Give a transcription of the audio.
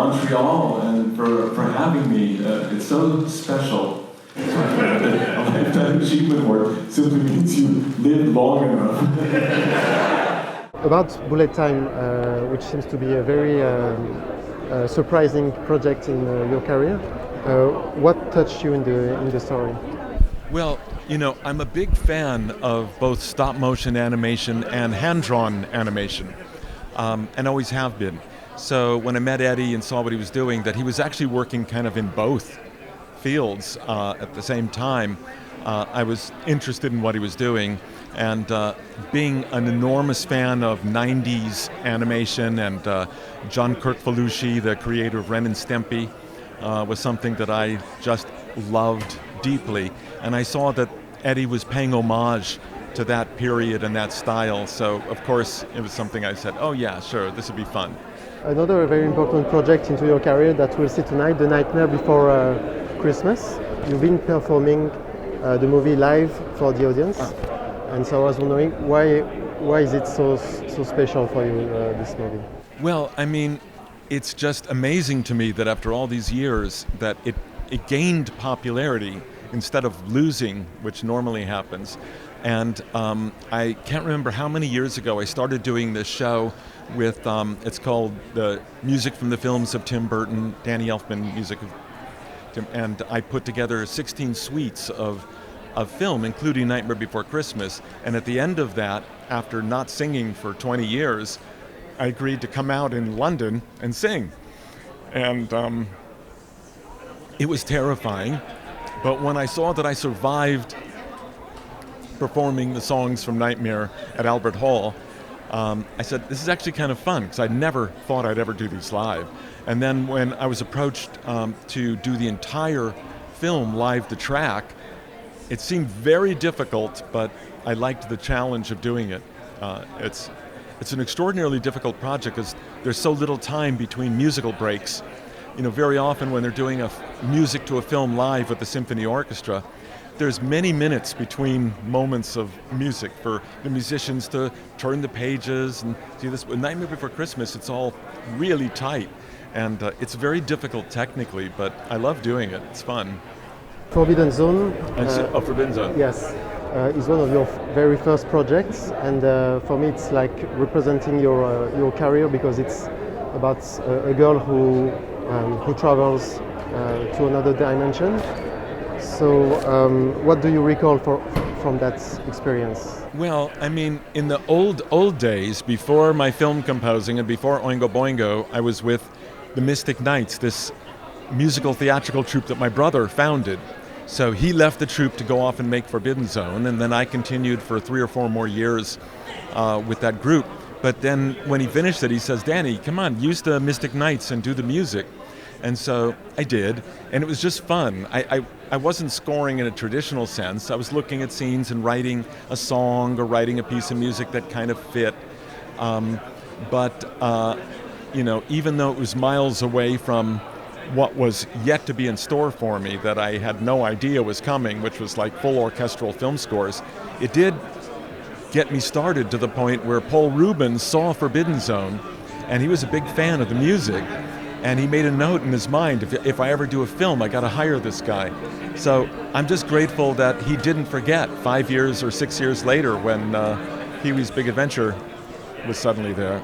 Montreal and for having me. It's so special. A Lifetime Achievement Award simply means you lived long enough. About Bullet Time, which seems to be a very surprising project in your career, what touched you in the story? Well, you know, I'm a big fan of both stop-motion animation and hand-drawn animation, and always have been. So when I met Eddie and saw what he was doing, that he was actually working kind of in both fields at the same time, I was interested in what he was doing. And being an enormous fan of 90s animation and John Kirk-Felucci, the creator of Ren and Stimpy, was something that I just loved deeply. And I saw that Eddie was paying homage to that period and that style. So, of course, it was something I said, oh yeah, sure, this would be fun. Another very important project into your career that we'll see tonight, The Nightmare Before Christmas. You've been performing the movie live for the audience. And so I was wondering, why is it so special for you, this movie? Well, I mean, it's just amazing to me that after all these years that it gained popularity instead of losing, which normally happens. And I can't remember how many years ago I started doing this show with, it's called the Music from the Films of Tim Burton, Danny Elfman music of Tim, and I put together 16 suites of film, including Nightmare Before Christmas. And at the end of that, after not singing for 20 years, I agreed to come out in London and sing. And it was terrifying, but when I saw that I survived performing the songs from Nightmare at Albert Hall, I said, this is actually kind of fun, because I never thought I'd ever do these live. And then when I was approached to do the entire film live to track, it seemed very difficult, but I liked the challenge of doing it. It's an extraordinarily difficult project because there's so little time between musical breaks. You know, very often when they're doing music to a film live with the symphony orchestra, there's many minutes between moments of music for the musicians to turn the pages and see this. With Nightmare Before Christmas, it's all really tight, and it's very difficult technically, but I love doing it. It's fun. Forbidden Zone. Forbidden Zone. Yes, is one of your very first projects, and for me it's like representing your career, because it's about a girl who travels to another dimension. So, what do you recall from that experience? Well, I mean, in the old days, before my film composing and before Oingo Boingo, I was with the Mystic Knights, this musical theatrical troupe that my brother founded. So he left the troupe to go off and make Forbidden Zone, and then I continued for 3 or 4 more years with that group. But then when he finished it, he says, Danny, come on, use the Mystic Knights and do the music. And so I did, and it was just fun. I wasn't scoring in a traditional sense. I was looking at scenes and writing a song or writing a piece of music that kind of fit. You know, even though it was miles away from what was yet to be in store for me, that I had no idea was coming, which was like full orchestral film scores, it did get me started to the point where Paul Rubens saw Forbidden Zone, and he was a big fan of the music, and he made a note in his mind, if I ever do a film, I got to hire this guy. So I'm just grateful that he didn't forget 5 years or 6 years later when Pee-wee's Big Adventure was suddenly there.